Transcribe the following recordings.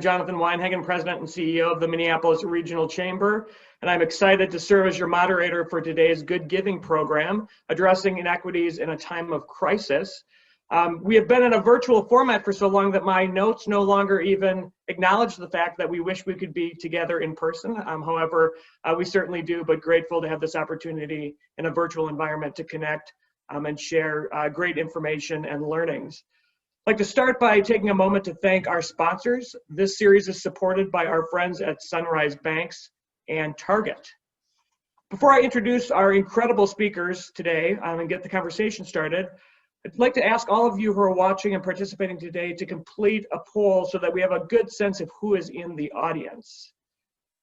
Jonathan Weinhagen, President and CEO of the Minneapolis Regional Chamber, and I'm excited to serve as your moderator for today's Good Giving program, addressing inequities in a time of crisis. We have been in a virtual format for so long that my notes no longer even acknowledge the fact that we wish we could be together in person. However, we certainly do, but grateful to have this opportunity in a virtual environment to connect and share great information and learnings. I'd like to start by taking a moment to thank our sponsors. This series is supported by our friends at Sunrise Banks and Target. Before I introduce our incredible speakers today and get the conversation started, I'd like to ask all of you who are watching and participating today to complete a poll so that we have a good sense of who is in the audience.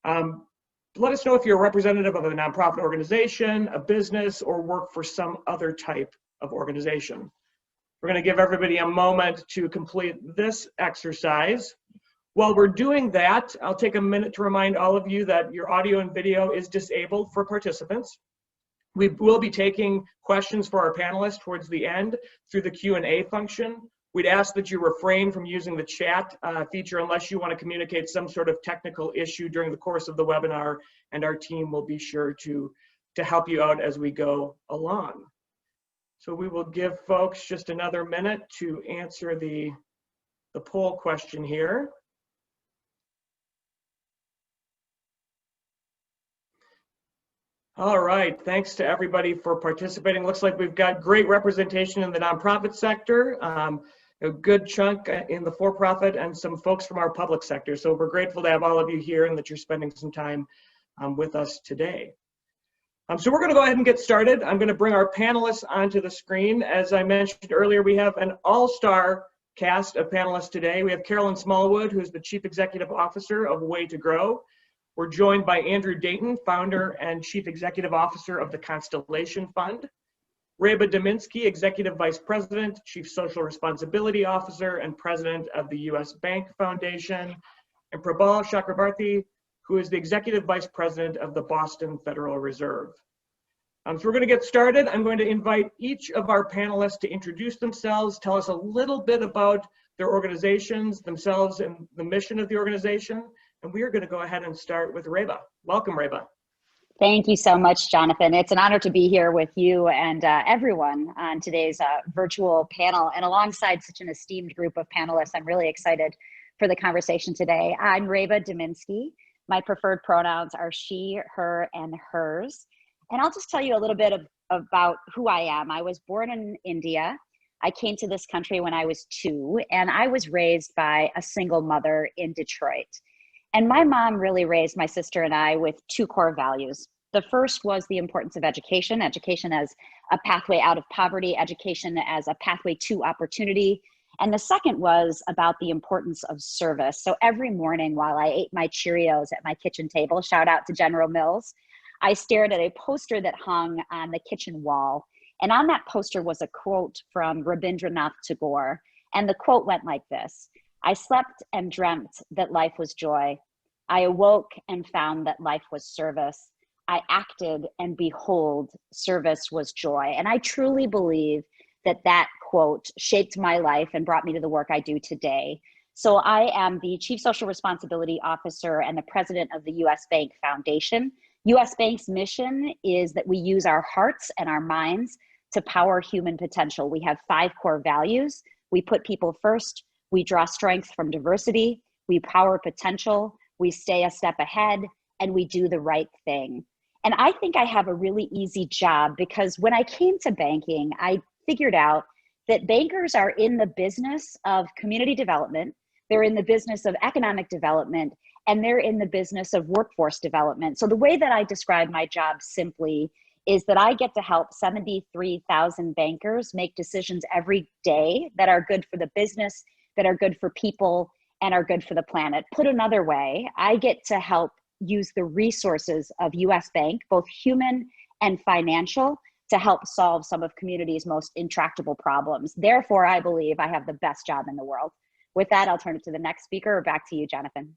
Let us know if you're a representative of a nonprofit organization, a business, or work for some other type of organization. We're going to give everybody a moment to complete this exercise. While we're doing that, I'll take a minute to remind all of you that your audio and video is disabled for participants. We will be taking questions for our panelists towards the end through the Q&A function. We'd ask that you refrain from using the chat feature unless you want to communicate some sort of technical issue during the course of the webinar, and our team will be sure to help you out as we go along. So we will give folks just another minute to answer the poll question here. All right, thanks to everybody for participating. Looks like we've got great representation in the nonprofit sector, a good chunk in the for-profit, and some folks from our public sector. So we're grateful to have all of you here and that you're spending some time with us today. So we're going to go ahead and get started. I'm going to bring our panelists onto the screen. As I mentioned earlier, we have an all-star cast of panelists today. We have Carolyn Smallwood, who's the Chief Executive Officer of Way to Grow. We're joined by Andrew Dayton, Founder and Chief Executive Officer of the Constellation Fund. Reba Dominski, Executive Vice President, Chief Social Responsibility Officer, and President of the U.S. Bank Foundation. And Prabal Chakrabarty, who is the Executive Vice President of the Boston Federal Reserve. So we're going to get started. I'm going to invite each of our panelists to introduce themselves, tell us a little bit about their organizations, themselves, and the mission of the organization. And we are going to go ahead and start with Reba. Welcome, Reba. Thank you so much, Jonathan. It's an honor to be here with you and everyone on today's virtual panel. And alongside such an esteemed group of panelists, I'm really excited for the conversation today. I'm Reba Dominski. My preferred pronouns are she, her, and hers. And I'll just tell you a little bit about who I am. I was born in India. I came to this country when I was 2, and I was raised by a single mother in Detroit. And my mom really raised my sister and I with 2 core values. The first was the importance of education, education as a pathway out of poverty, education as a pathway to opportunity. And the second was about the importance of service. So every morning while I ate my Cheerios at my kitchen table, shout out to General Mills, I stared at a poster that hung on the kitchen wall. And on that poster was a quote from Rabindranath Tagore. And the quote went like this: I slept and dreamt that life was joy. I awoke and found that life was service. I acted and behold, service was joy. And I truly believe that quote shaped my life and brought me to the work I do today. So I am the Chief Social Responsibility Officer and the President of the U.S. Bank Foundation. U.S. Bank's mission is that we use our hearts and our minds to power human potential. We have 5 core values. We put people first. We draw strength from diversity. We power potential. We stay a step ahead, and we do the right thing. And I think I have a really easy job because when I came to banking, I figured out that bankers are in the business of community development, they're in the business of economic development, and they're in the business of workforce development. So the way that I describe my job simply is that I get to help 73,000 bankers make decisions every day that are good for the business, that are good for people, and are good for the planet. Put another way, I get to help use the resources of US Bank, both human and financial, to help solve some of community's most intractable problems. Therefore, I believe I have the best job in the world. With that, I'll turn it to the next speaker, or back to you, Jonathan.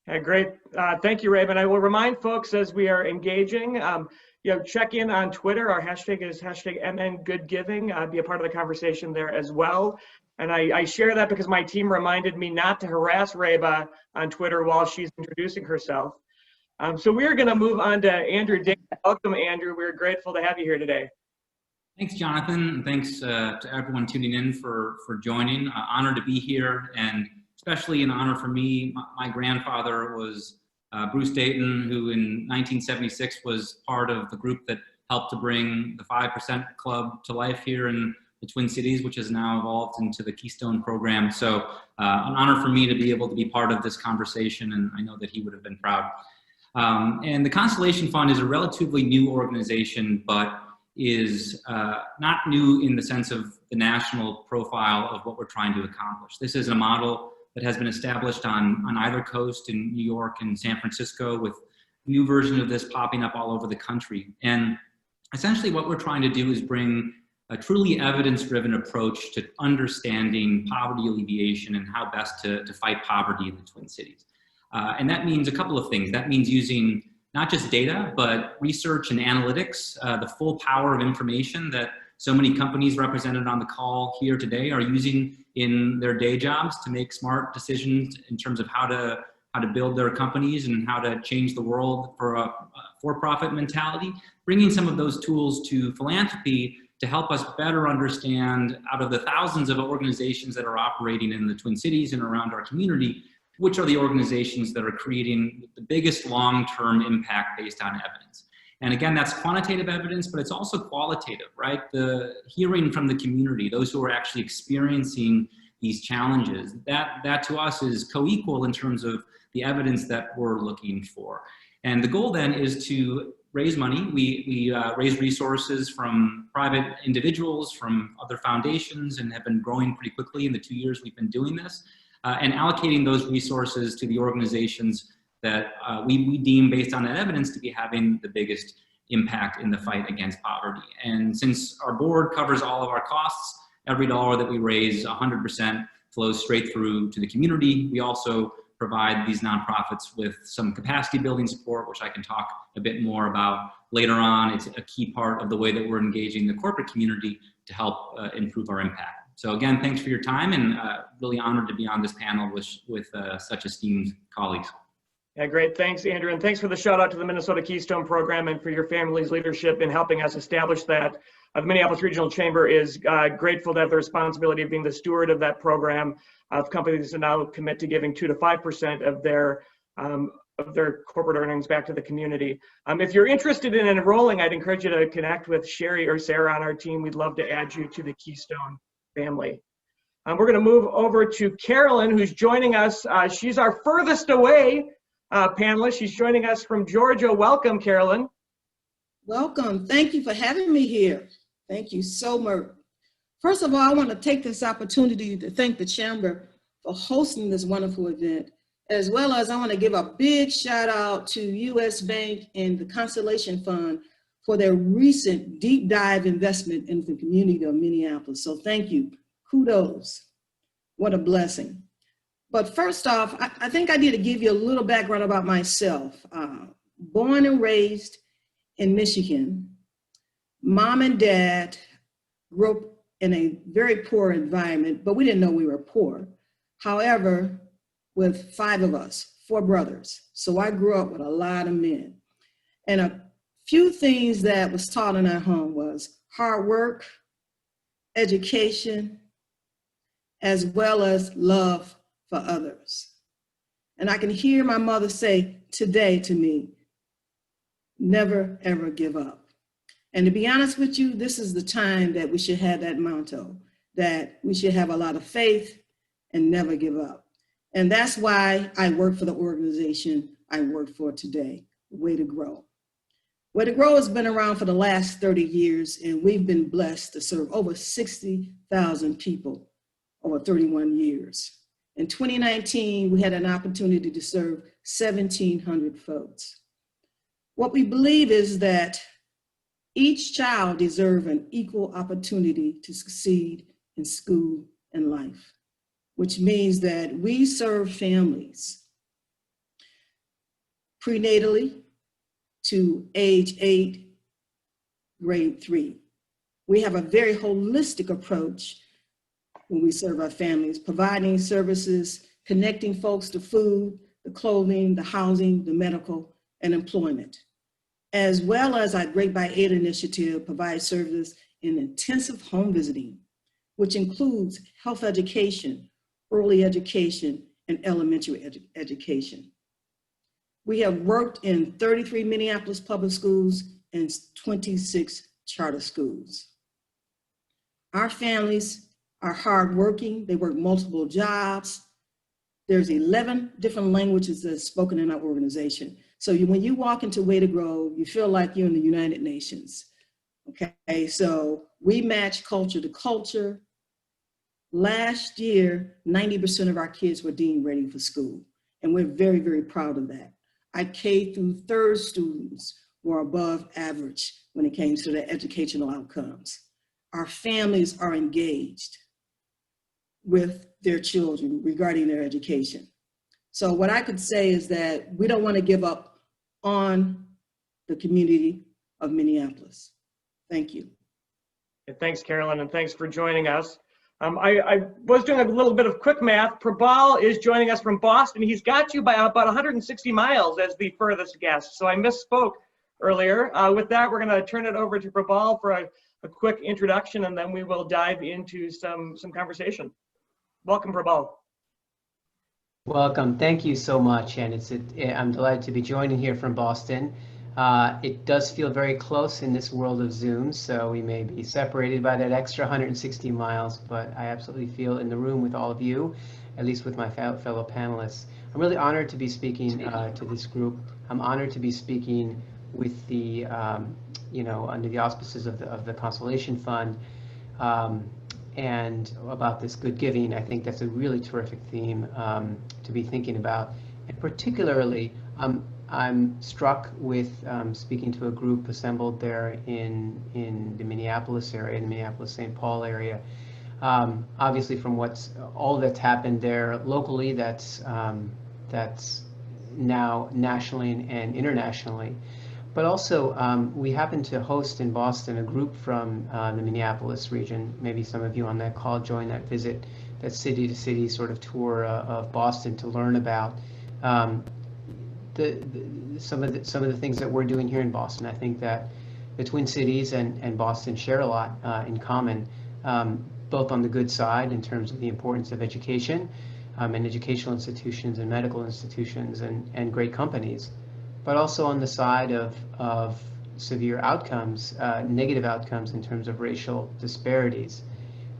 Okay, great. Thank you, Raven. I will remind folks as we are engaging, check in on Twitter. Our hashtag is #MNGoodGiving. Be a part of the conversation there as well. And I share that because my team reminded me not to harass Reba on Twitter while she's introducing herself. So we're going to move on to Andrew Dick. Welcome, Andrew. We're grateful to have you here today. Thanks, Jonathan, and thanks to everyone tuning in for joining. Honored to be here, and especially an honor for me. My grandfather was Bruce Dayton, who in 1976 was part of the group that helped to bring the 5% Club to life here in the Twin Cities, which has now evolved into the Keystone program. So an honor for me to be able to be part of this conversation, and I know that he would have been proud. And the Constellation Fund is a relatively new organization, but is not new in the sense of the national profile of what we're trying to accomplish. This is a model that has been established on either coast in New York and San Francisco, with new versions of this popping up all over the country. And essentially what we're trying to do is bring a truly evidence-driven approach to understanding poverty alleviation and how best to fight poverty in the Twin Cities. And that means a couple of things. That means using not just data, but research and analytics, the full power of information that so many companies represented on the call here today are using in their day jobs to make smart decisions in terms of how to build their companies and how to change the world for a for-profit mentality. Bringing some of those tools to philanthropy to help us better understand, out of the thousands of organizations that are operating in the Twin Cities and around our community, which are the organizations that are creating the biggest long-term impact based on evidence. And again, that's quantitative evidence, but it's also qualitative, right? The hearing from the community, those who are actually experiencing these challenges, that to us is co-equal in terms of the evidence that we're looking for. And the goal then is to raise money. We raise resources from private individuals, from other foundations, and have been growing pretty quickly in the 2 years we've been doing this. And allocating those resources to the organizations that we deem, based on that evidence, to be having the biggest impact in the fight against poverty. And since our board covers all of our costs, every dollar that we raise, 100% flows straight through to the community. We also provide these nonprofits with some capacity building support, which I can talk a bit more about later on. It's a key part of the way that we're engaging the corporate community to help improve our impact. So again, thanks for your time, and really honored to be on this panel with such esteemed colleagues. Yeah, great. Thanks, Andrew. And thanks for the shout out to the Minnesota Keystone Program and for your family's leadership in helping us establish that. The Minneapolis Regional Chamber is grateful to have the responsibility of being the steward of that program, of companies that now commit to giving 2 to 5% of their corporate earnings back to the community. If you're interested in enrolling, I'd encourage you to connect with Sherry or Sarah on our team. We'd love to add you to the Keystone family. We're going to move over to Carolyn, who's joining us. She's our furthest away panelist. She's joining us from Georgia. Welcome, Carolyn. Welcome. Thank you for having me here. Thank you so much. First of all, I want to take this opportunity to thank the Chamber for hosting this wonderful event, as well as I want to give a big shout out to US Bank and the Constellation Fund for their recent deep dive investment in the community of Minneapolis. So thank you. Kudos. What a blessing. But first off, I think I need to give you a little background about myself. Born and raised in Michigan. Mom and dad grew up in a very poor environment, but we didn't know we were poor. However, with 5 of us, 4 brothers. So I grew up with a lot of men. And a few things that was taught in our home was hard work, education, as well as love for others. And I can hear my mother say today to me, never ever give up. And to be honest with you, this is the time that we should have that motto, that we should have a lot of faith and never give up. And that's why I work for the organization I work for today, Way to Grow. Way to Grow has been around for the last 30 years, and we've been blessed to serve over 60,000 people over 31 years. In 2019, we had an opportunity to serve 1,700 folks. What we believe is that each child deserves an equal opportunity to succeed in school and life, which means that we serve families prenatally to age 8, grade 3. We have a very holistic approach when we serve our families, providing services, connecting folks to food, the clothing, the housing, the medical, and employment. As well as our Great by Aid initiative provides services in intensive home visiting, which includes health education, early education, and elementary education. We have worked in 33 Minneapolis public schools and 26 charter schools. Our families are hardworking. They work multiple jobs. There's 11 different languages that are spoken in our organization. So when you walk into Way to Grow, you feel like you're in the United Nations. Okay, so we match culture to culture. Last year, 90% of our kids were deemed ready for school, and we're very, very proud of that. Our K through third students were above average when it came to their educational outcomes. Our families are engaged with their children regarding their education. So what I could say is that we don't want to give up on the community of Minneapolis. Thank you. Thanks, Carolyn, and thanks for joining us. I was doing a little bit of quick math. Prabal is joining us from Boston. He's got you by about 160 miles as the furthest guest, so I misspoke earlier. With that, we're going to turn it over to Prabal for a quick introduction, and then we will dive into some conversation. Welcome, Prabal. Welcome. Thank you so much, and I'm delighted to be joining here from Boston. It does feel very close in this world of Zoom, so we may be separated by that extra 160 miles, but I absolutely feel in the room with all of you, at least with my fellow panelists. I'm really honored to be speaking to this group. I'm honored to be speaking with the, under the auspices of the Constellation Fund, and about this good giving. I think that's a really terrific theme to be thinking about, and particularly I'm struck with speaking to a group assembled there in the Minneapolis area, in the Minneapolis-St. Paul area. Obviously, from all that's happened there locally, that's now nationally and internationally. But also, we happen to host in Boston a group from the Minneapolis region. Maybe some of you on that call joined that visit, that city-to-city sort of tour of Boston to learn about some of the things that we're doing here in Boston. I think that the Twin Cities and Boston share a lot in common, both on the good side in terms of the importance of education and educational institutions and medical institutions and great companies, but also on the side of severe outcomes, negative outcomes in terms of racial disparities.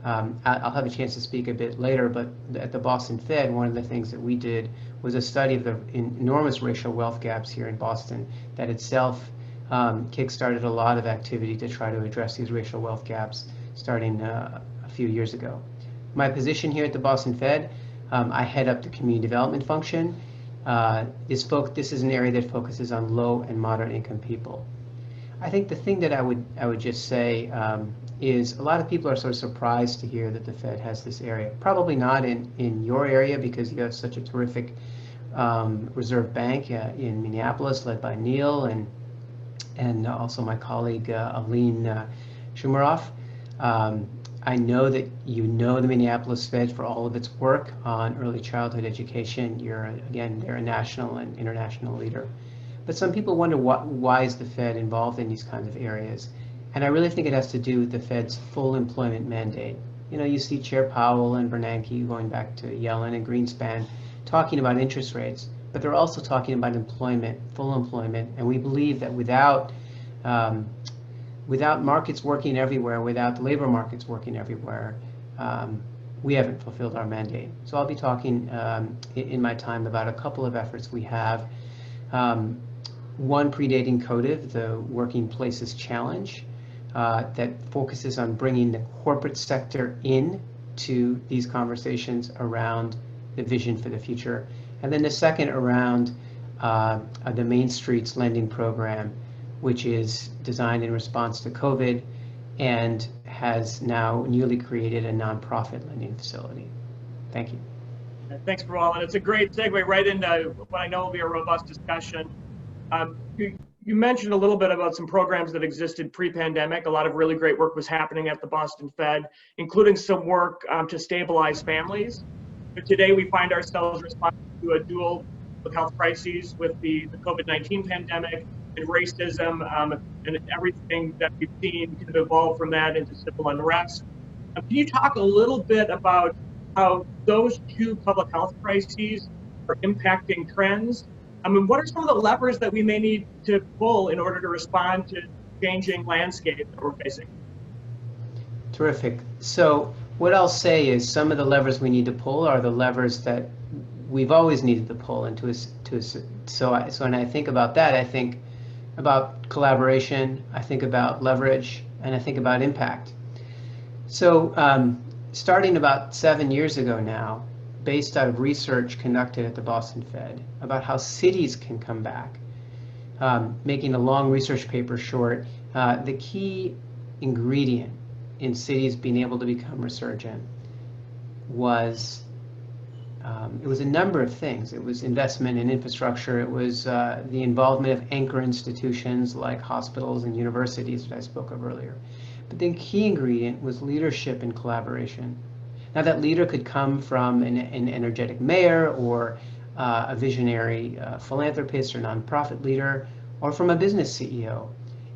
I'll have a chance to speak a bit later, but at the Boston Fed, one of the things that we did was a study of the enormous racial wealth gaps here in Boston that itself kickstarted a lot of activity to try to address these racial wealth gaps starting a few years ago. My position here at the Boston Fed, I head up the community development function. This is an area that focuses on low and moderate income people. I think the thing that I would just say is a lot of people are sort of surprised to hear that the Fed has this area. Probably not in your area because you have such a terrific reserve bank in Minneapolis led by Neil and also my colleague Aline Shumaroff. I know that you know the Minneapolis Fed for all of its work on early childhood education. They're a national and international leader. But some people wonder why is the Fed involved in these kinds of areas? And I really think it has to do with the Fed's full employment mandate. You see Chair Powell and Bernanke going back to Yellen and Greenspan talking about interest rates, but they're also talking about employment, full employment. And we believe that without markets working everywhere, without the labor markets working everywhere, we haven't fulfilled our mandate. So I'll be talking in my time about a couple of efforts we have. One predating CODIV, the Working Places Challenge, that focuses on bringing the corporate sector in to these conversations around the vision for the future. And then the second around the Main Streets Lending Program, which is designed in response to COVID and has now newly created a nonprofit lending facility. Thank you. Thanks, Prabal, and it's a great segue right into what I know will be a robust discussion. You mentioned a little bit about some programs that existed pre-pandemic. A lot of really great work was happening at the Boston Fed, including some work to stabilize families. But today we find ourselves responding to a dual public health crises with the COVID-19 pandemic and racism, and everything that we've seen kind of evolve from that into civil unrest. Can you talk a little bit about how those two public health crises are impacting trends? I mean, what are some of the levers that we may need to pull in order to respond to changing landscape that we're facing? Terrific. So what I'll say is some of the levers we need to pull are the levers that we've always needed to pull so when I think about that, I think about collaboration, I think about leverage, and I think about impact. So starting about 7 years ago now, based out of research conducted at the Boston Fed about how cities can come back, making a long research paper short, the key ingredient in cities being able to become resurgent was it was a number of things. It was investment in infrastructure. It was the involvement of anchor institutions like hospitals and universities that I spoke of earlier. But the key ingredient was leadership and collaboration. Now that leader could come from an energetic mayor or a visionary philanthropist or nonprofit leader or from a business CEO.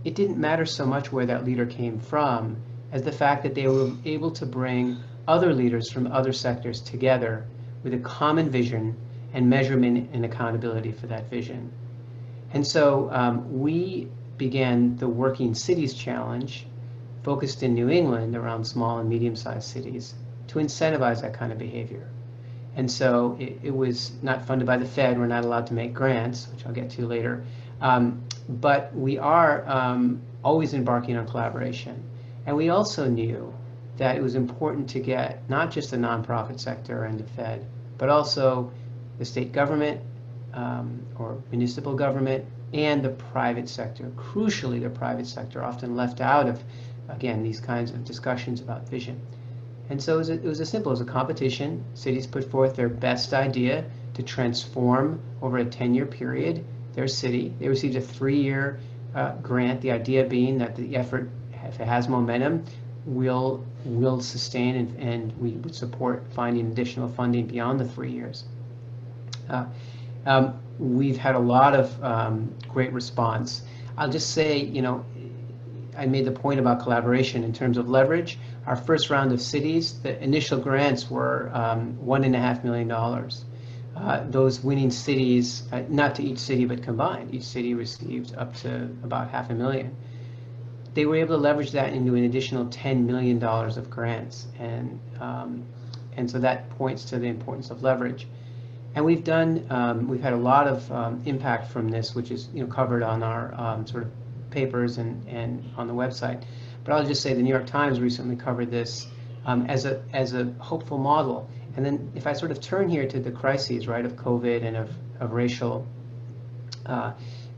It didn't matter so much where that leader came from as the fact that they were able to bring other leaders from other sectors together with a common vision and measurement and accountability for that vision. And so we began the Working Cities Challenge, focused in New England around small and medium-sized cities, to incentivize that kind of behavior. And so it was not funded by the Fed. We're not allowed to make grants, which I'll get to later. But we are always embarking on collaboration. And we also knew that it was important to get not just the nonprofit sector and the Fed, but also the state government or municipal government and the private sector. Crucially, the private sector, often left out of, again, these kinds of discussions about vision. And so it was as simple as a competition. Cities put forth their best idea to transform over a 10-year period their city. They received a 3-year grant, the idea being that the effort, if it has momentum, will sustain and we would support finding additional funding beyond the 3 years. We've had a lot of great response. I'll just say, you know, I made the point about collaboration in terms of leverage. Our first round of cities, the initial grants were $1.5 million. Those winning cities, not to each city, but combined, each city received up to about $500,000. They were able to leverage that into an additional $10 million of grants. And so that points to the importance of leverage. And we've had a lot of impact from this, which is covered on our sort of papers and on the website. But I'll just say the New York Times recently covered this as a hopeful model. And then if I sort of turn here to the crises, right, of COVID and of racial, of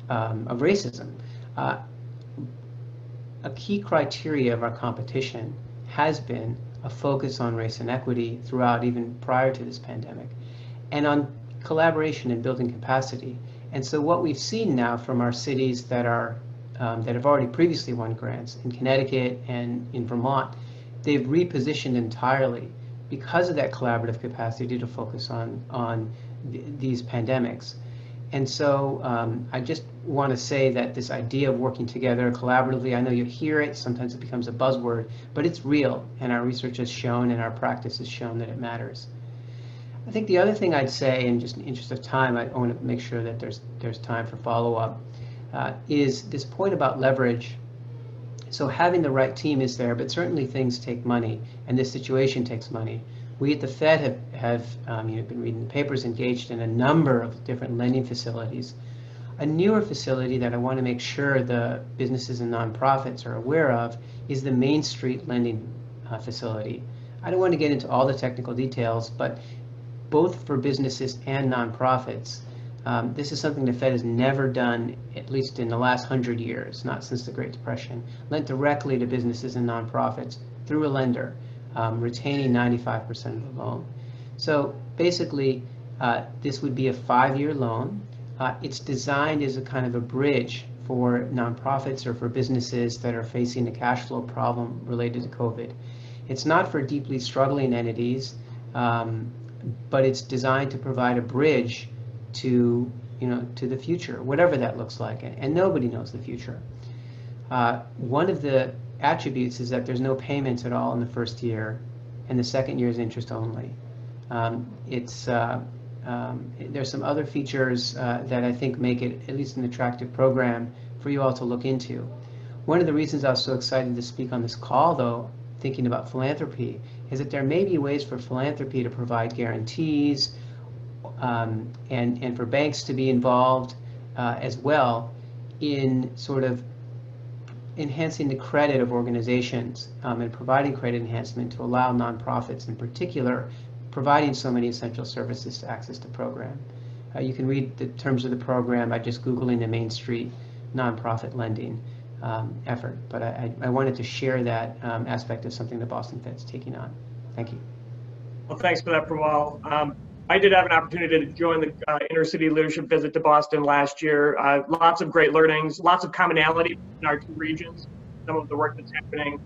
racism, a key criteria of our competition has been a focus on race and equity throughout, even prior to this pandemic, and on collaboration and building capacity. And so what we've seen now from our cities that have already previously won grants in Connecticut and in Vermont, they've repositioned entirely because of that collaborative capacity to focus on these pandemics. And so I just want to say that this idea of working together collaboratively, I know you hear it, sometimes it becomes a buzzword, but it's real, and our research has shown and our practice has shown that it matters. I think the other thing I'd say, and just in the interest of time, I want to make sure that there's time for follow-up, is this point about leverage. So having the right team is there, but certainly things take money, and this situation takes money. We at the Fed have been reading the papers, engaged in a number of different lending facilities. A newer facility that I want to make sure the businesses and nonprofits are aware of is the Main Street lending facility. I don't want to get into all the technical details, but both for businesses and nonprofits, this is something the Fed has never done, at least in the last 100 years, not since the Great Depression, lent directly to businesses and nonprofits through a lender, retaining 95% of the loan. So basically, this would be a 5-year loan. It's designed as a kind of a bridge for nonprofits or for businesses that are facing a cash flow problem related to COVID. It's not for deeply struggling entities, but it's designed to provide a bridge to, to the future, whatever that looks like, and nobody knows the future. One of the attributes is that there's no payments at all in the first year, and the second year is interest only. There's some other features that I think make it at least an attractive program for you all to look into. One of the reasons I was so excited to speak on this call, though, thinking about philanthropy, is that there may be ways for philanthropy to provide guarantees and for banks to be involved as well in sort of enhancing the credit of organizations and providing credit enhancement to allow nonprofits in particular providing so many essential services to access the program. You can read the terms of the program by just Googling the Main Street nonprofit lending effort. But I wanted to share that aspect of something that Boston Fed's taking on. Thank you. Well, thanks for that, Prawal. I did have an opportunity to join the intercity leadership visit to Boston last year. Lots of great learnings, lots of commonality in our two regions, some of the work that's happening.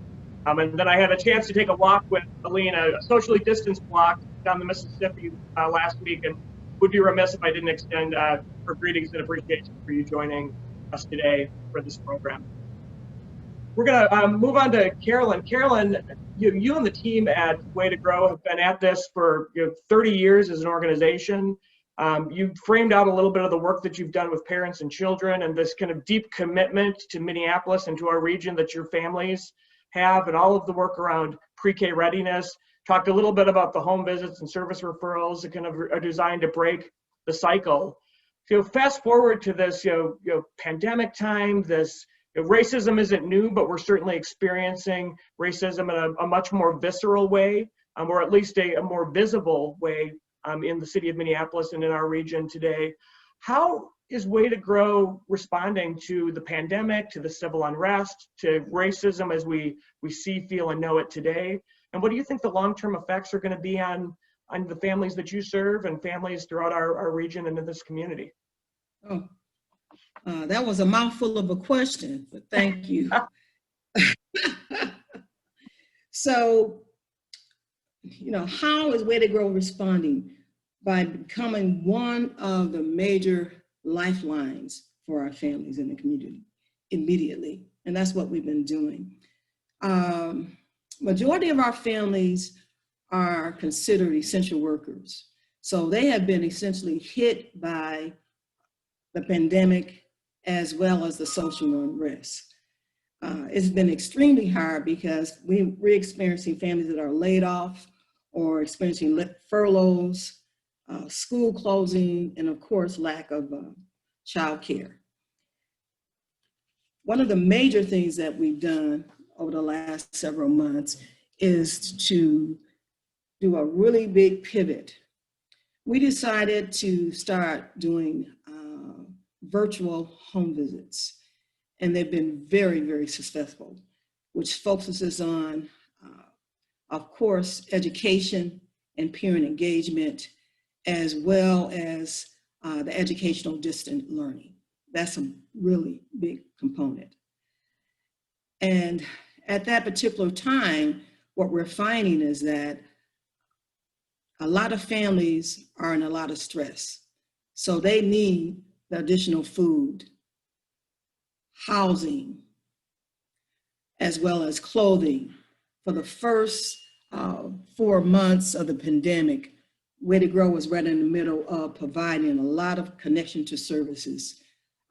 And then I had a chance to take a walk with Aline, a socially distanced walk down the Mississippi last week, and would be remiss if I didn't extend her greetings and appreciation for you joining us today for this program. We're going to move on to Carolyn. Carolyn, you and the team at Way to Grow have been at this for 30 years as an organization. You framed out a little bit of the work that you've done with parents and children and this kind of deep commitment to Minneapolis and to our region that your families have, and all of the work around pre-K readiness. Talked a little bit about the home visits and service referrals that kind of are designed to break the cycle. So fast forward to this pandemic time, this racism isn't new, but we're certainly experiencing racism in a much more visceral way, or at least a more visible way in the city of Minneapolis and in our region today. How is Way to Grow responding to the pandemic, to the civil unrest, to racism as we see, feel, and know it today? And what do you think the long-term effects are going to be on the families that you serve and families throughout our region and in this community? Oh. That was a mouthful of a question, but thank you. So, how is Way to Grow responding? By becoming one of the major lifelines for our families in the community immediately. And that's what we've been doing. Majority of our families are considered essential workers. So they have been essentially hit by the pandemic as well as the social unrest. It's been extremely hard because we're experiencing families that are laid off or experiencing furloughs, school closing, and of course, lack of childcare. One of the major things that we've done over the last several months is to do a really big pivot. We decided to start doing virtual home visits, and they've been very, very successful, which focuses on, of course, education and parent engagement, as well as the educational distant learning. That's a really big component. And at that particular time, what we're finding is that a lot of families are in a lot of stress. So they need the additional food, housing, as well as clothing. For the first 4 months of the pandemic, Way to Grow was right in the middle of providing a lot of connection to services,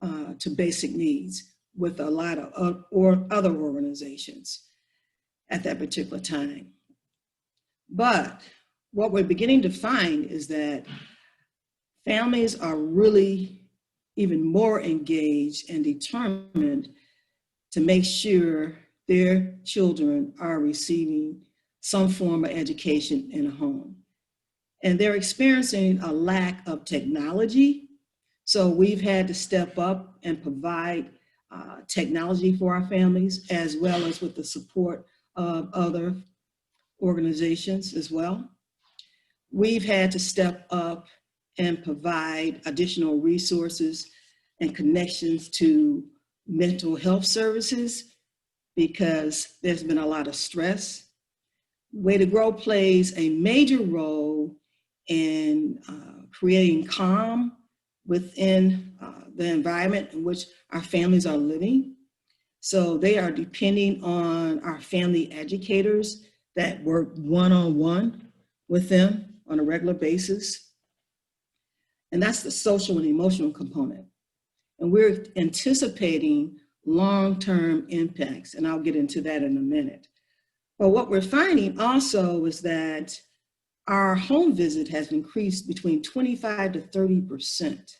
to basic needs with a lot of other organizations at that particular time. But what we're beginning to find is that families are really even more engaged and determined to make sure their children are receiving some form of education in a home. And they're experiencing a lack of technology. So we've had to step up and provide technology for our families, as well as with the support of other organizations as well. We've had to step up and provide additional resources and connections to mental health services because there's been a lot of stress. Way to Grow plays a major role in creating calm within the environment in which our families are living. So they are depending on our family educators that work one-on-one with them on a regular basis. And that's the social and emotional component. And we're anticipating long-term impacts, and I'll get into that in a minute. But what we're finding also is that our home visit has increased between 25 to 30%,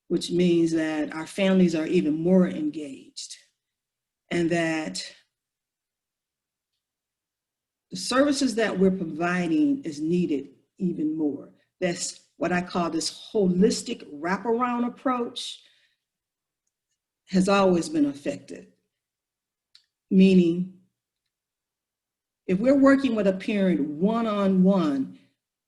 which means that our families are even more engaged, and that the services that we're providing is needed even more. That's what I call this holistic wraparound approach has always been effective. Meaning, if we're working with a parent one-on-one,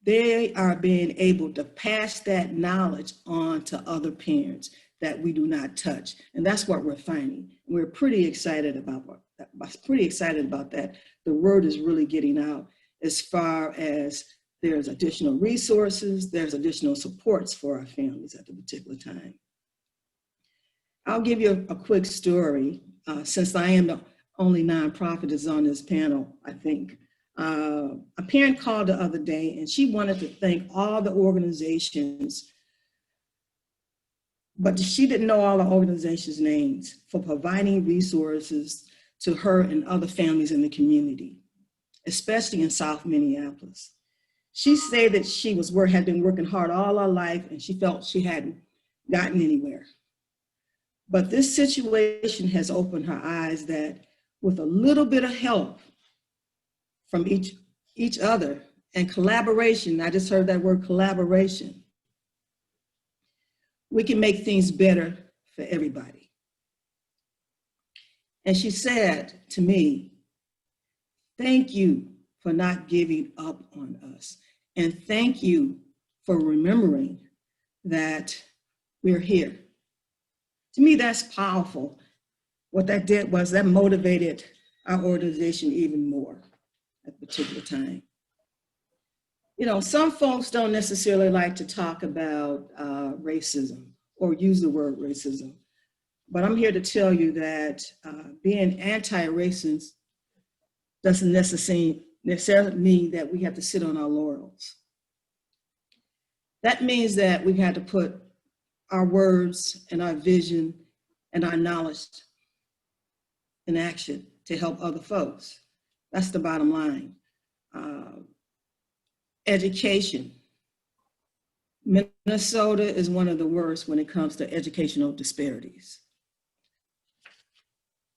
they are being able to pass that knowledge on to other parents that we do not touch. And that's what we're finding. We're pretty excited about that. The word is really getting out as far as there's additional resources, there's additional supports for our families at the particular time. I'll give you a quick story, since I am the only nonprofit that's on this panel, I think. A parent called the other day and she wanted to thank all the organizations, but she didn't know all the organizations' names, for providing resources to her and other families in the community, especially in South Minneapolis. She said that she had been working hard all her life and she felt she hadn't gotten anywhere. But this situation has opened her eyes that with a little bit of help from each other and collaboration, I just heard that word collaboration, we can make things better for everybody. And she said to me, thank you for not giving up on us. And thank you for remembering that we're here. To me, that's powerful. What that did was that motivated our organization even more at a particular time. You know, some folks don't necessarily like to talk about racism or use the word racism, but I'm here to tell you that being anti-racist doesn't necessarily mean that we have to sit on our laurels. That means that we've had to put our words and our vision and our knowledge in action to help other folks. That's the bottom line. Education. Minnesota is one of the worst when it comes to educational disparities.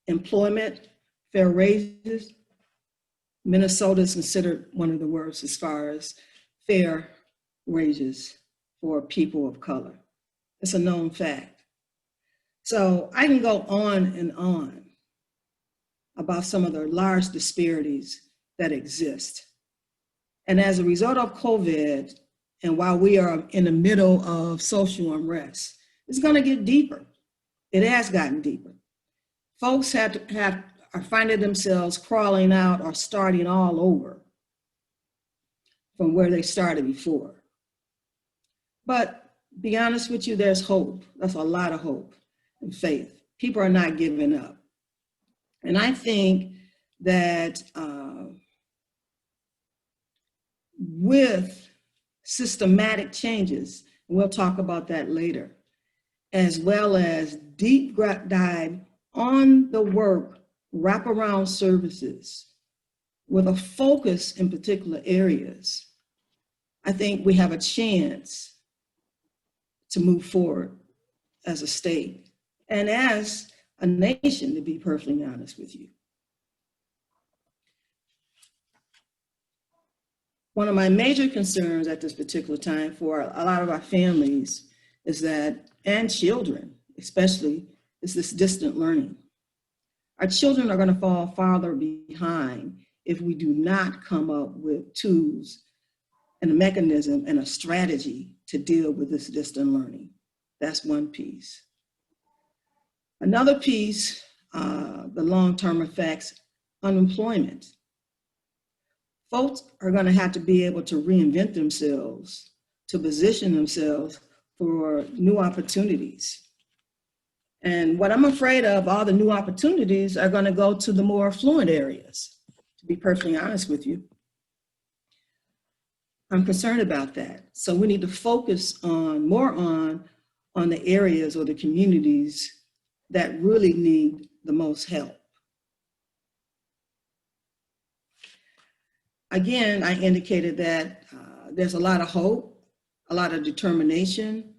Employment, fair wages. Minnesota is considered one of the worst as far as fair wages for people of color. It's a known fact. So I can go on and on about some of the large disparities that exist. And as a result of COVID, and while we are in the middle of social unrest, it's gonna get deeper. It has gotten deeper. Folks are finding themselves crawling out or starting all over from where they started before. But be honest with you, there's hope. That's a lot of hope and faith. People are not giving up. And I think that with systematic changes, and we'll talk about that later, as well as deep dive on the work, wraparound services with a focus in particular areas, I think we have a chance to move forward as a state and as a nation, to be perfectly honest with you. One of my major concerns at this particular time for a lot of our families is that, and children especially, is this distant learning. Our children are going to fall farther behind if we do not come up with tools and a mechanism and a strategy to deal with this distant learning. That's one piece. Another piece, the long-term effects, unemployment. Folks are going to have to be able to reinvent themselves, to position themselves for new opportunities. And what I'm afraid of, all the new opportunities are going to go to the more affluent areas, to be perfectly honest with you. I'm concerned about that. So we need to focus more on the areas or the communities that really need the most help. Again, I indicated that there's a lot of hope, a lot of determination.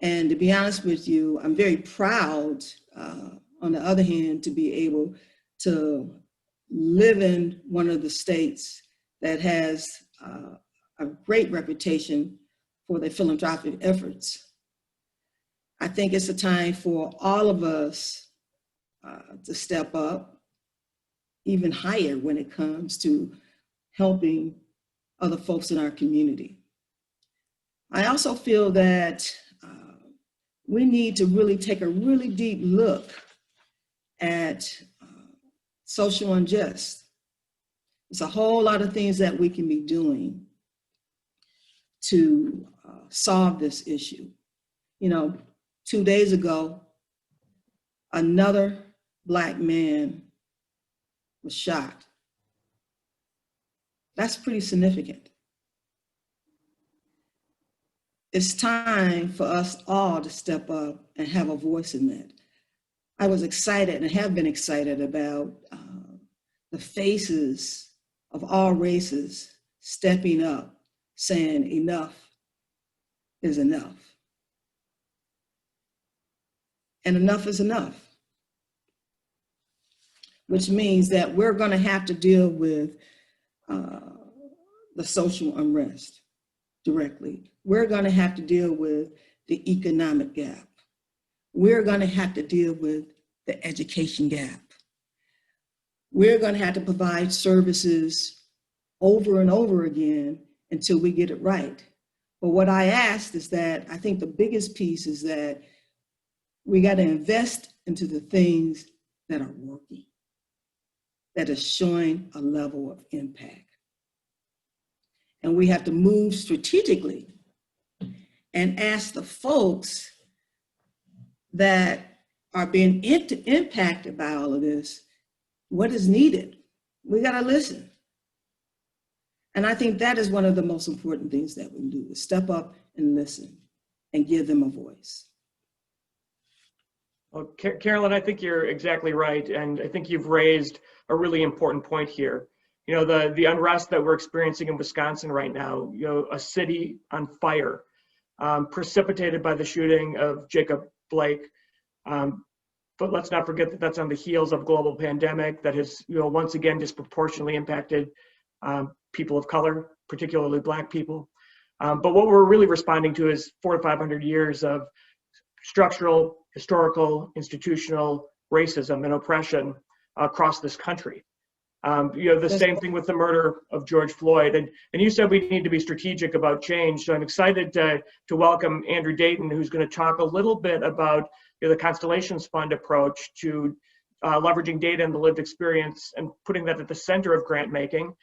And to be honest with you, I'm very proud, on the other hand, to be able to live in one of the states that has a great reputation for their philanthropic efforts. I think it's a time for all of us to step up even higher when it comes to helping other folks in our community. I also feel that we need to really take a really deep look at social unrest. There's a whole lot of things that we can be doing to solve this issue. You know, 2 days ago, another Black man was shot. That's pretty significant. It's time for us all to step up and have a voice in that. I was excited and have been excited about the faces of all races stepping up, saying enough is enough. And enough is enough, which means that we're going to have to deal with the social unrest directly. We're going to have to deal with the economic gap. We're going to have to deal with the education gap. We're going to have to provide services over and over again until we get it right. But what I asked is that I think the biggest piece is that we got to invest into the things that are working, that are showing a level of impact. And we have to move strategically and ask the folks that are being impacted by all of this, what is needed? We got to listen. And I think that is one of the most important things that we can do, is step up and listen and give them a voice. Well, Carolyn, I think you're exactly right. And I think you've raised a really important point here. You know, the unrest that we're experiencing in Wisconsin right now, you know, a city on fire, precipitated by the shooting of Jacob Blake. But let's not forget that that's on the heels of a global pandemic that has, you know, once again disproportionately impacted people of color, particularly Black people. But what we're really responding to is 400 to 500 years of structural, historical, institutional racism and oppression across this country. You know, the same thing with the murder of George Floyd. And you said we need to be strategic about change. So I'm excited to welcome Andrew Dayton, who's going to talk a little bit about, you know, the Constellations Fund approach to leveraging data and the lived experience and putting that at the center of grant making.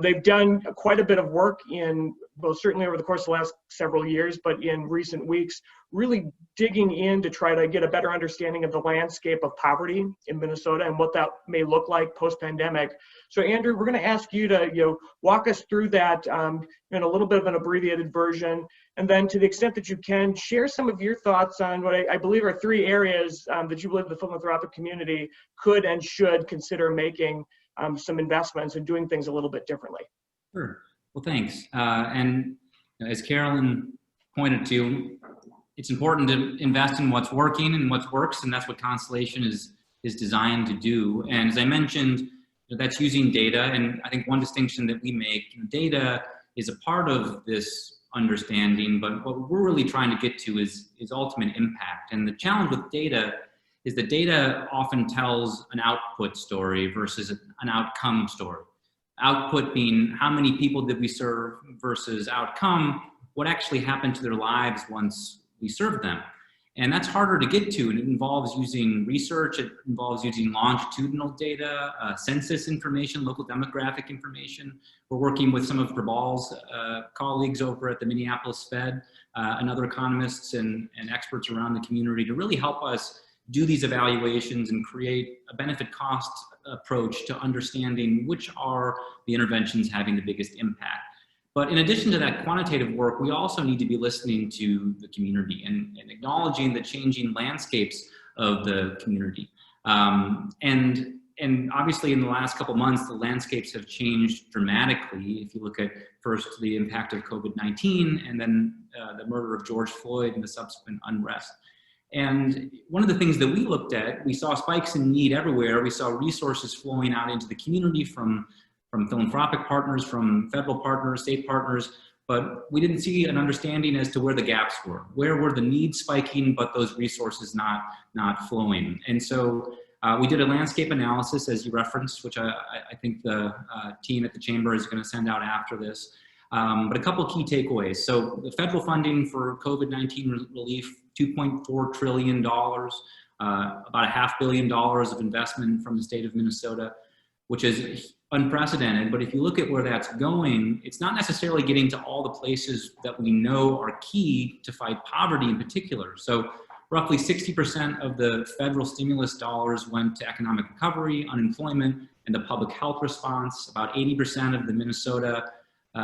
They've done quite a bit of work in, well, certainly over the course of the last several years, but in recent weeks, really digging in to try to get a better understanding of the landscape of poverty in Minnesota and what that may look like post-pandemic. So Andrew, we're going to ask you to, you know, walk us through that in a little bit of an abbreviated version, and then to the extent that you can, share some of your thoughts on what I believe are 3 areas that you believe the philanthropic community could and should consider making some investments and doing things a little bit differently. Sure. Well, thanks. And as Carolyn pointed to, it's important to invest in what's working and what works, and that's what Constellation is designed to do. And as I mentioned, that's using data. And I think one distinction that we make, data is a part of this understanding, but what we're really trying to get to is ultimate impact. And the challenge with data is that data often tells an output story versus an outcome story. Output being how many people did we serve versus outcome, what actually happened to their lives once we served them. And that's harder to get to, and it involves using research, it involves using longitudinal data, census information, local demographic information. We're working with some of Prabal's colleagues over at the Minneapolis Fed and other economists and experts around the community to really help us do these evaluations and create a benefit cost approach to understanding which are the interventions having the biggest impact. But in addition to that quantitative work, we also need to be listening to the community and acknowledging the changing landscapes of the community. And obviously in the last couple months, the landscapes have changed dramatically. If you look at first the impact of COVID-19 and then the murder of George Floyd and the subsequent unrest. And one of the things that we looked at, we saw spikes in need everywhere. We saw resources flowing out into the community from philanthropic partners, from federal partners, state partners, but we didn't see an understanding as to where the gaps were. Where were the needs spiking, but those resources not flowing? And so we did a landscape analysis, as you referenced, which I think the team at the Chamber is going to send out after this. But a couple key takeaways. So the federal funding for COVID-19 relief, $2.4 trillion, about $500 million of investment from the state of Minnesota, which is unprecedented. But if you look at where that's going, it's not necessarily getting to all the places that we know are key to fight poverty in particular. So roughly 60% of the federal stimulus dollars went to economic recovery, unemployment, and the public health response. About 80% of the Minnesota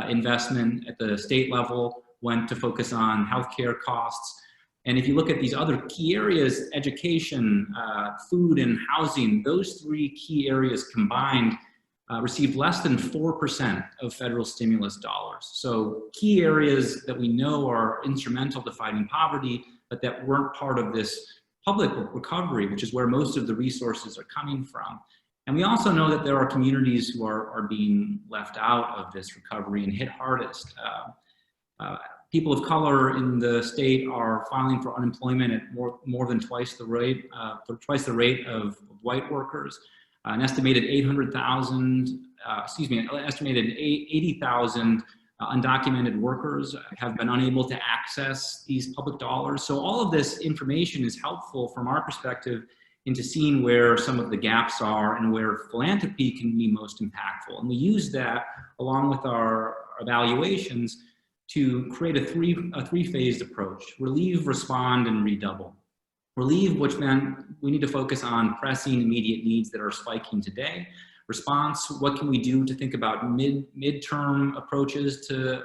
investment at the state level went to focus on healthcare costs. And if you look at these other key areas, education, food and housing, those three key areas combined received less than 4% of federal stimulus dollars. So key areas that we know are instrumental to fighting poverty, but that weren't part of this public recovery, which is where most of the resources are coming from. And we also know that there are communities who are being left out of this recovery and hit hardest. People of color in the state are filing for unemployment at more than twice the rate of white workers. An estimated 80,000 undocumented workers have been unable to access these public dollars. So all of this information is helpful from our perspective into seeing where some of the gaps are and where philanthropy can be most impactful. And we use that along with our evaluations to create a three-phased approach: relieve, respond, and redouble. Relieve, which meant we need to focus on pressing immediate needs that are spiking today. Response, what can we do to think about midterm approaches to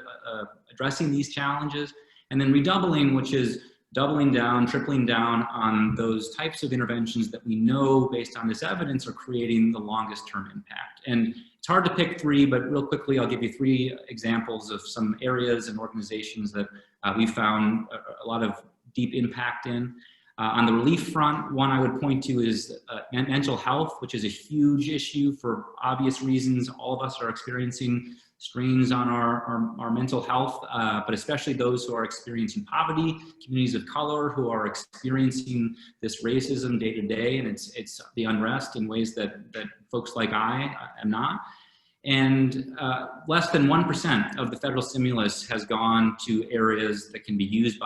addressing these challenges? And then redoubling, which is doubling down, tripling down on those types of interventions that we know based on this evidence are creating the longest term impact. And it's hard to pick three, but real quickly, I'll give you three examples of some areas and organizations that we found a lot of deep impact in. On the relief front, one I would point to is mental health, which is a huge issue for obvious reasons. All of us are experiencing strains on our mental health, but especially those who are experiencing poverty, communities of color who are experiencing this racism day to day, and it's the unrest in ways that folks like I am not. And less than 1% of the federal stimulus has gone to areas that can be used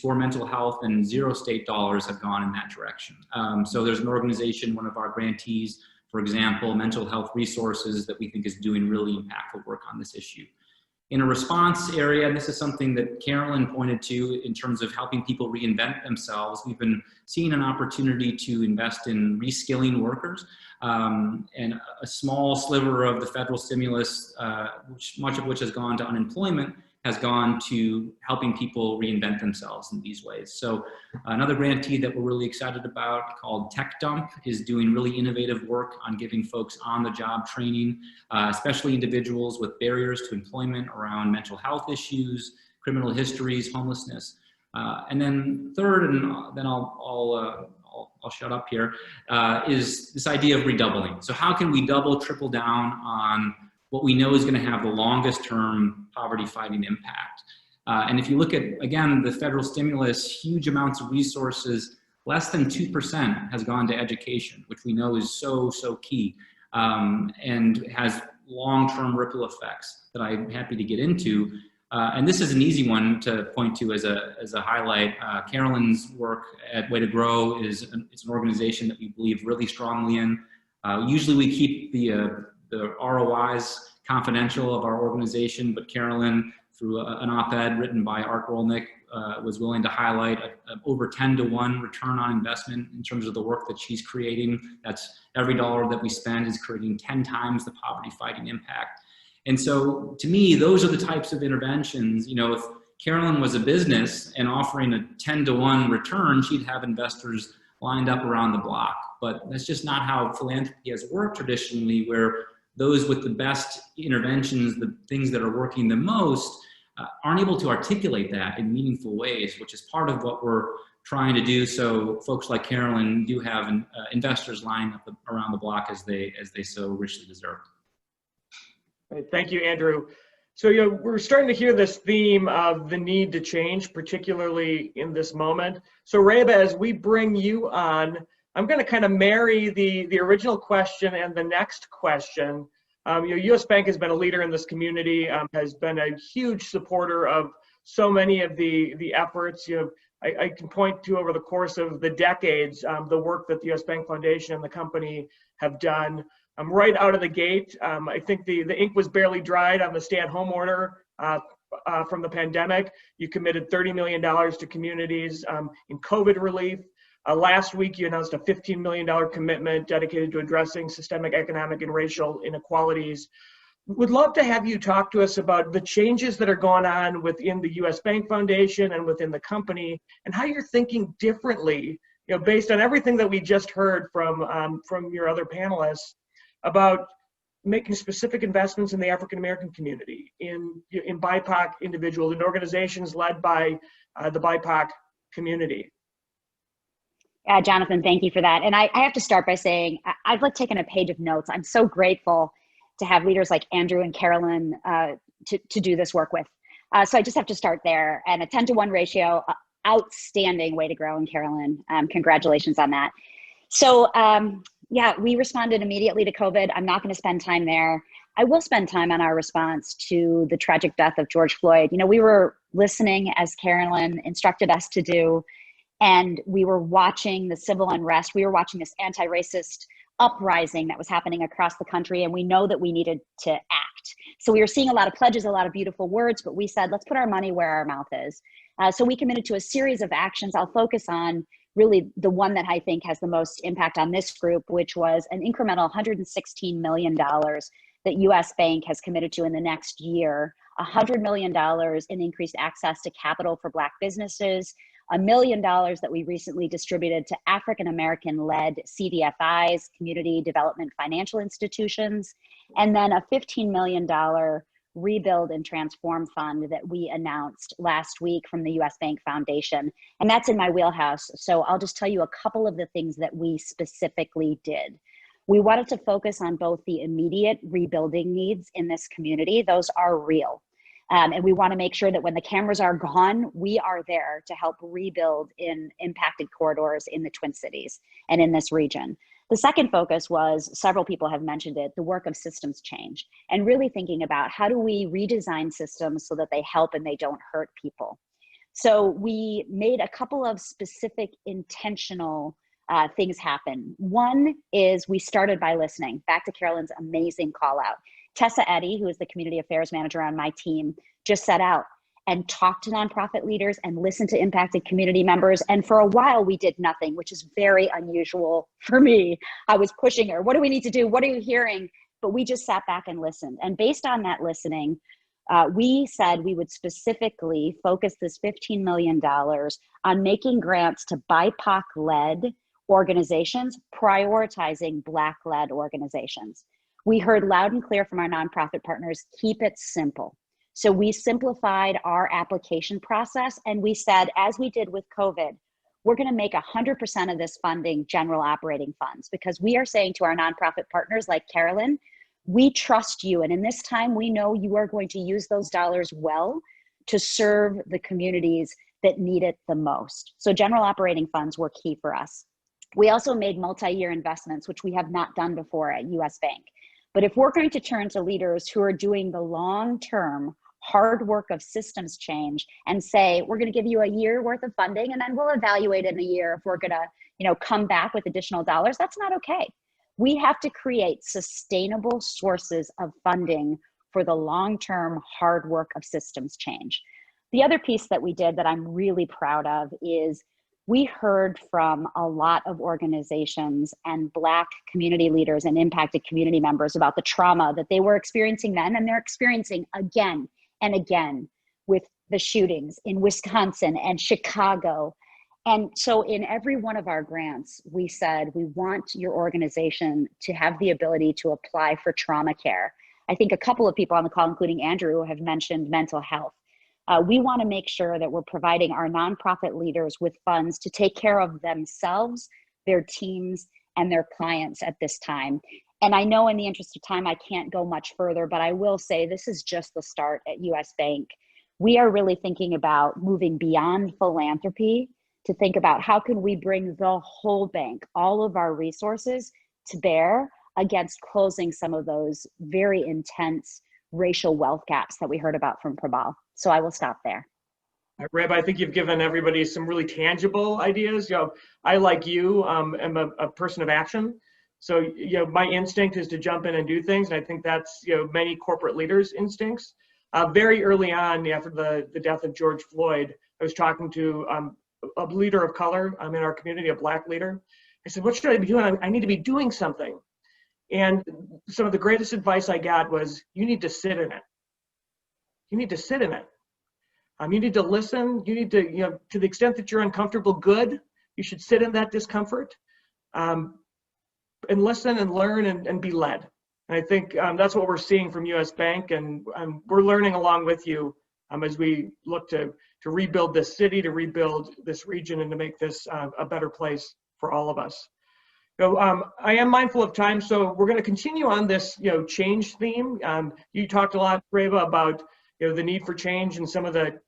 for mental health, and zero state dollars have gone in that direction. So there's an organization, one of our grantees, for example, Mental Health Resources, that we think is doing really impactful work on this issue. In a response area, and this is something that Carolyn pointed to in terms of helping people reinvent themselves, we've been seeing an opportunity to invest in reskilling workers, and a small sliver of the federal stimulus, much of which has gone to unemployment, has gone to helping people reinvent themselves in these ways. So another grantee that we're really excited about, called Tech Dump, is doing really innovative work on giving folks on-the-job training, especially individuals with barriers to employment around mental health issues, criminal histories, homelessness. And then third, and then I'll shut up here, is this idea of redoubling. So how can we double, triple down on what we know is going to have the longest term poverty fighting impact? And if you look at, again, the federal stimulus, huge amounts of resources, less than 2% has gone to education, which we know is so key, and has long-term ripple effects that I'm happy to get into. And this is an easy one to point to as a highlight. Carolyn's work at Way to Grow it's an organization that we believe really strongly in. Usually we keep the ROIs confidential of our organization, but Carolyn, through an op-ed written by Art Rolnick, was willing to highlight an over 10-to-1 return on investment in terms of the work that she's creating. That's every dollar that we spend is creating 10 times the poverty fighting impact. And so to me, those are the types of interventions, if Carolyn was a business and offering a 10-to-1 return, she'd have investors lined up around the block. But that's just not how philanthropy has worked traditionally, where those with the best interventions, the things that are working the most, aren't able to articulate that in meaningful ways, which is part of what we're trying to do. So folks like Carolyn do have investors lined up around the block as they so richly deserve. Right, thank you, Andrew. So we're starting to hear this theme of the need to change, particularly in this moment. So Reba, as we bring you on, I'm going to kind of marry the original question and the next question. U.S. Bank has been a leader in this community, has been a huge supporter of so many of the efforts. I can point to over the course of the decades, the work that the U.S. Bank Foundation and the company have done. Right out of the gate, I think the ink was barely dried on the stay-at-home order from the pandemic. You committed $30 million to communities in COVID relief. Last week, you announced a $15 million commitment dedicated to addressing systemic economic and racial inequalities. Would love to have you talk to us about the changes that are going on within the U.S. Bank Foundation and within the company, and how you're thinking differently, based on everything that we just heard from your other panelists, about making specific investments in the African American community, in BIPOC individuals, in organizations led by the BIPOC community. Jonathan, thank you for that. And I have to start by saying I've taken a page of notes. I'm so grateful to have leaders like Andrew and Carolyn to do this work with. So I just have to start there. And a 10-to-1 ratio, outstanding Way to Grow. And Carolyn, congratulations on that. So yeah, we responded immediately to COVID. I'm not going to spend time there. I will spend time on our response to the tragic death of George Floyd. We were listening, as Carolyn instructed us to do, and we were watching the civil unrest. We were watching this anti-racist uprising that was happening across the country, and we know that we needed to act. So we were seeing a lot of pledges, a lot of beautiful words, but we said, let's put our money where our mouth is. So we committed to a series of actions. I'll focus on really the one that I think has the most impact on this group, which was an incremental $116 million that U.S. Bank has committed to in the next year, $100 million in increased access to capital for Black businesses, $1 million that we recently distributed to African-American-led CDFIs, community development financial institutions, and then a $15 million Rebuild and Transform Fund that we announced last week from the U.S. Bank Foundation. And that's in my wheelhouse. So I'll just tell you a couple of the things that we specifically did. We wanted to focus on both the immediate rebuilding needs in this community. Those are real. And we want to make sure that when the cameras are gone, we are there to help rebuild in impacted corridors in the Twin Cities and in this region. The second focus was, several people have mentioned it, the work of systems change, and really thinking about how do we redesign systems so that they help and they don't hurt people. So we made a couple of specific intentional things happen. One is we started by listening, back to Carolyn's amazing call out. Tessa Eddy, who is the community affairs manager on my team, just set out and talked to nonprofit leaders and listened to impacted community members. And for a while we did nothing, which is very unusual for me. I was pushing her, what do we need to do? What are you hearing? But we just sat back and listened. And based on that listening, we said we would specifically focus this $15 million on making grants to BIPOC-led organizations, prioritizing Black-led organizations. We heard loud and clear from our nonprofit partners, keep it simple. So we simplified our application process, and we said, as we did with COVID, we're going to make 100% of this funding general operating funds, because we are saying to our nonprofit partners like Carolyn, we trust you. And in this time, we know you are going to use those dollars well to serve the communities that need it the most. So general operating funds were key for us. We also made multi-year investments, which we have not done before at U.S. Bank. But if we're going to turn to leaders who are doing the long-term, hard work of systems change and say, we're going to give you a year worth of funding and then we'll evaluate in a year if we're going to, come back with additional dollars. That's not okay. We have to create sustainable sources of funding for the long-term hard work of systems change. The other piece that we did that I'm really proud of is we heard from a lot of organizations and Black community leaders and impacted community members about the trauma that they were experiencing then and they're experiencing again and again with the shootings in Wisconsin and Chicago. And so in every one of our grants, we said, we want your organization to have the ability to apply for trauma care. I think a couple of people on the call, including Andrew, have mentioned mental health. We want to make sure that we're providing our nonprofit leaders with funds to take care of themselves, their teams, and their clients at this time. And I know in the interest of time, I can't go much further, but I will say this is just the start at US Bank. We are really thinking about moving beyond philanthropy to think about how can we bring the whole bank, all of our resources to bear against closing some of those very intense racial wealth gaps that we heard about from Prabal. So I will stop there. Reb, I think you've given everybody some really tangible ideas. I, like you, am a person of action. So, my instinct is to jump in and do things. And I think that's, many corporate leaders' instincts. Very early on, after the death of George Floyd, I was talking to a leader of color in our community, a Black leader. I said, what should I be doing? I need to be doing something. And some of the greatest advice I got was, you need to sit in it. You need to sit in it. You need to listen. You need to, to the extent that you're uncomfortable, good. You should sit in that discomfort and listen and learn and be led. And I think that's what we're seeing from US Bank, and we're learning along with you as we look to rebuild this city, to rebuild this region, and to make this a better place for all of us. I am mindful of time, so we're going to continue on this, change theme. You talked a lot, Reva, about the need for change and some of the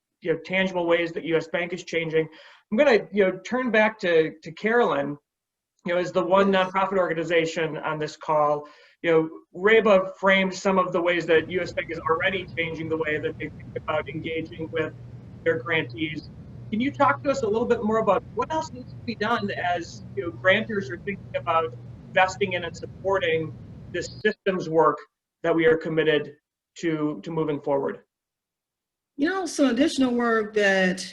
tangible ways that US Bank is changing. I'm going to turn back to Carolyn, as the one nonprofit organization on this call. Reba framed some of the ways that US Bank is already changing the way that they think about engaging with their grantees. Can you talk to us a little bit more about what else needs to be done as grantors are thinking about investing in and supporting this systems work that we are committed to moving forward? Some additional work that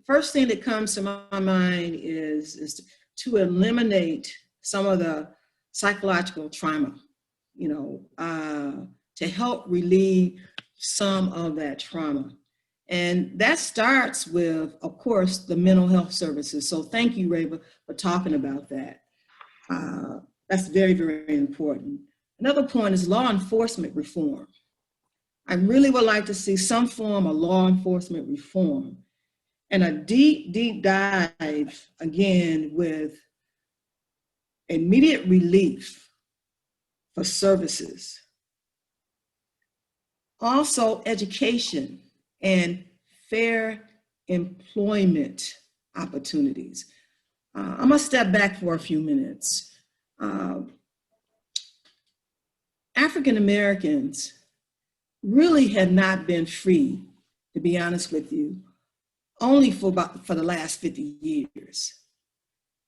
first thing that comes to my mind is to eliminate some of the psychological trauma, to help relieve some of that trauma. And that starts with, of course, the mental health services. So thank you, Reva, for talking about that. That's very, very important. Another point is law enforcement reform. I really would like to see some form of law enforcement reform and a deep, deep dive, again, with immediate relief for services. Also, education and fair employment opportunities. I'm gonna step back for a few minutes. African Americans really have not been free, to be honest with you, only for the last 50 years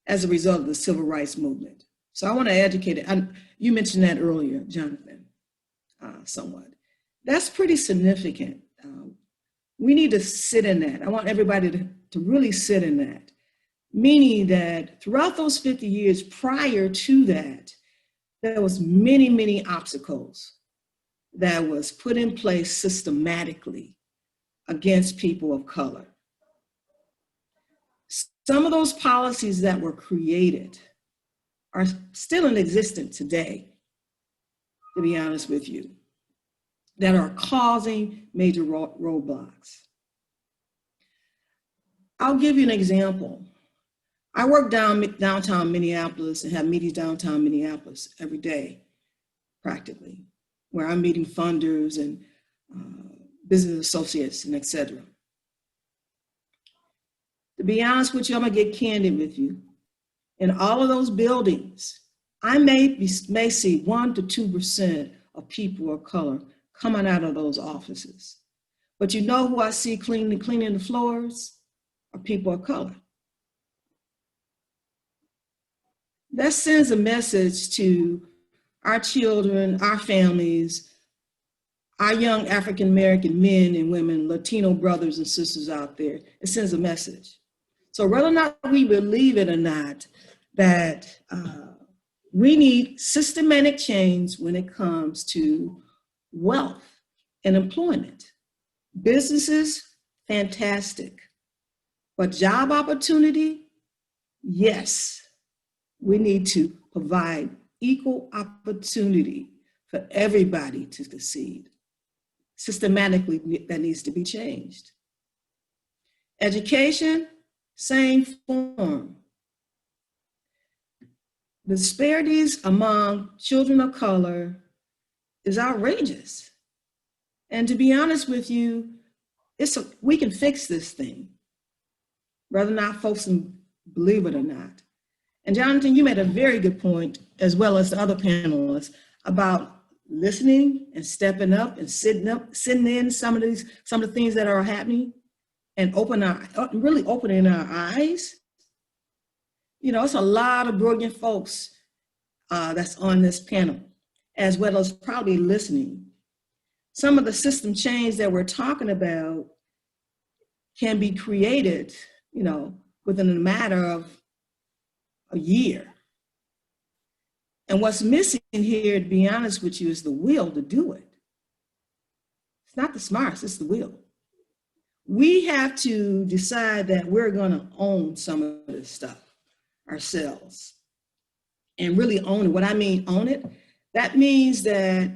as a result of the civil rights movement. So I want to educate it. You mentioned that earlier, Jonathan, somewhat. That's pretty significant. We need to sit in that. I want everybody to really sit in that, meaning that throughout those 50 years prior to that, there was many, many obstacles that was put in place systematically against people of color. Some of those policies that were created are still in existence today, to be honest with you, that are causing major roadblocks. I'll give you an example. I work downtown Minneapolis and have meetings downtown Minneapolis every day, practically, where I'm meeting funders and business associates and et cetera. To be honest with you, I'm gonna get candid with you. In all of those buildings, I may see 1% to 2% of people of color coming out of those offices. But you know who I see cleaning the floors? Are people of color. That sends a message to our children, our families, our young African-American men and women, Latino brothers and sisters out there. It sends a message. So whether or not we believe it or not, that we need systematic change when it comes to wealth and employment. Businesses, fantastic. But job opportunity, yes. We need to provide equal opportunity for everybody to succeed. Systematically, that needs to be changed. Education, same form. The disparities among children of color is outrageous. And to be honest with you, we can fix this thing, whether or not folks believe it or not. And Jonathan, you made a very good point, as well as the other panelists, about listening and stepping up and sitting in some of the things that are happening, and really opening our eyes. You know, it's a lot of brilliant folks that's on this panel, as well as probably listening. Some of the system change that we're talking about can be created, you know, within a matter of a year. And what's missing here, to be honest with you, is the will to do it. It's not the smarts, it's the will. We have to decide that we're gonna own some of this stuff ourselves and really own it. What I mean own it, that means that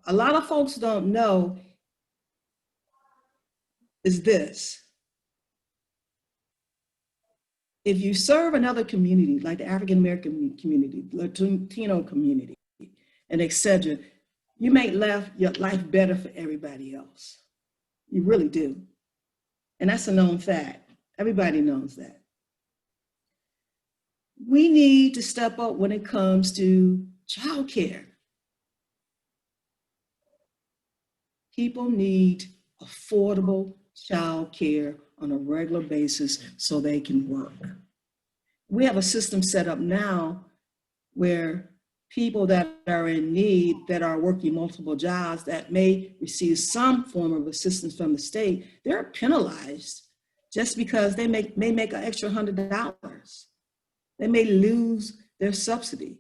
a lot of folks don't know is this. If you serve another community, like the African-American community, Latino community, and et cetera, you make your life better for everybody else. You really do. And that's a known fact. Everybody knows that. We need to step up when it comes to childcare. People need affordable childcare on a regular basis so they can work. We have a system set up now where people that are in need, that are working multiple jobs, that may receive some form of assistance from the state, they're penalized just because they may make an extra $100. They may lose their subsidy.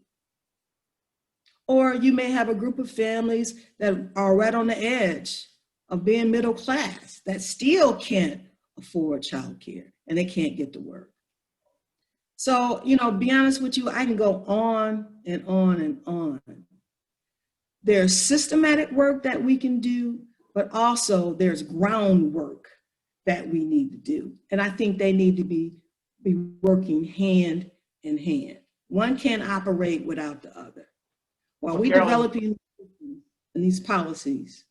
Or you may have a group of families that are right on the edge of being middle class that still can't afford childcare and they can't get to work. So, you know, be honest with you, I can go on and on and on. There's systematic work that we can do, but also there's groundwork that we need to do. And I think they need to be working hand in hand. One can't operate without the other. While we developing these policies.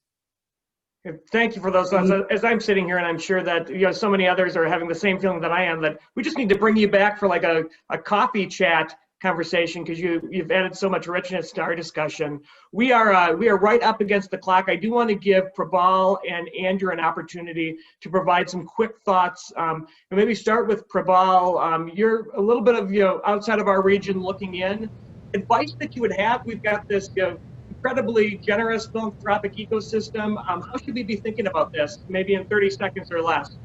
Thank you for those thoughts. As I'm sitting here, and I'm sure that so many others are having the same feeling that I am, that we just need to bring you back for like a coffee chat conversation, because you've added so much richness to our discussion. We are right up against the clock. I do want to give Prabal and Andrew an opportunity to provide some quick thoughts. And maybe start with Prabal. You're a little bit of outside of our region looking in. Advice that you would have? We've got this incredibly generous philanthropic ecosystem. How should we be thinking about this, maybe in 30 seconds or less?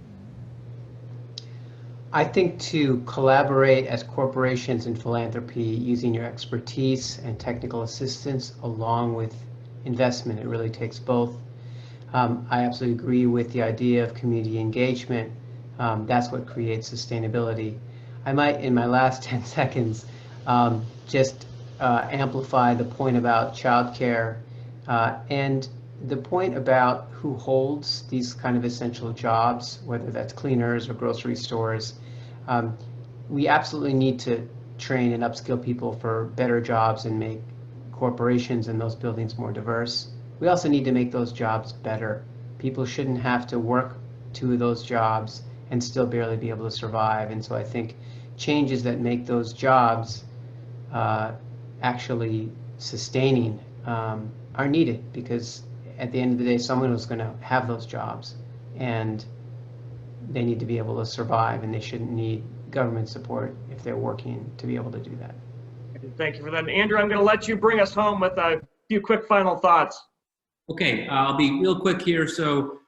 I think to collaborate as corporations in philanthropy using your expertise and technical assistance along with investment, it really takes both. I absolutely agree with the idea of community engagement. That's what creates sustainability. I might, in my last 10 seconds, just amplify the point about childcare and the point about who holds these kind of essential jobs, whether that's cleaners or grocery stores. We absolutely need to train and upskill people for better jobs and make corporations in those buildings more diverse. We also need to make those jobs better. People shouldn't have to work 2 of those jobs and still barely be able to survive. And so I think changes that make those jobs actually sustaining are needed, because at the end of the day, someone was going to have those jobs. and they need to be able to survive, and they shouldn't need government support if they're working to be able to do that. Thank you for that. Andrew, I'm going to let you bring us home with a few quick final thoughts. Okay, I'll be real quick here. So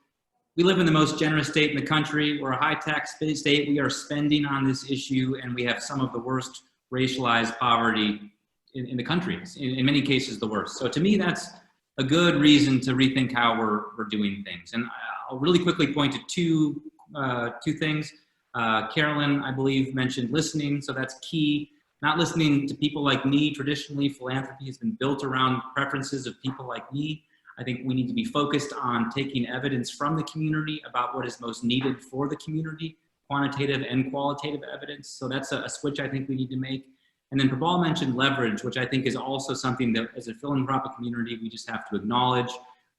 we live in the most generous state in the country. We're a high-tax state. We are spending on this issue, and we have some of the worst racialized poverty in the country. In many cases, the worst. So to me, that's a good reason to rethink how we're doing things. And I'll really quickly point to two things. Carolyn, I believe, mentioned listening, so that's key. Not listening to people like me. Traditionally, philanthropy has been built around preferences of people like me. I think we need to be focused on taking evidence from the community about what is most needed for the community, quantitative and qualitative evidence. So that's a switch I think we need to make. And then Prabal mentioned leverage, which I think is also something that as a philanthropic community, we just have to acknowledge.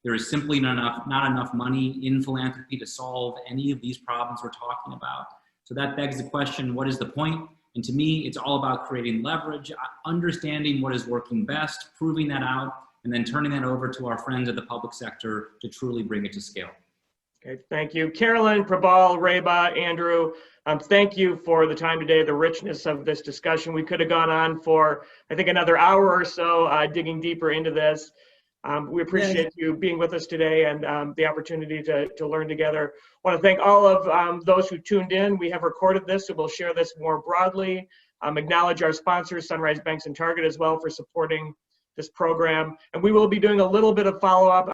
There is simply not enough money in philanthropy to solve any of these problems we're talking about. So that begs the question, what is the point? And to me, it's all about creating leverage, understanding what is working best, proving that out, and then turning that over to our friends at the public sector to truly bring it to scale. Okay, thank you. Carolyn, Prabal, Reba, Andrew, thank you for the time today, the richness of this discussion. We could have gone on for, I think, another hour or so digging deeper into this. We appreciate you being with us today and the opportunity to learn together. I want to thank all of those who tuned in. We have recorded this, so we'll share this more broadly. Acknowledge our sponsors, Sunrise Banks and Target, as well, for supporting this program. And we will be doing a little bit of follow-up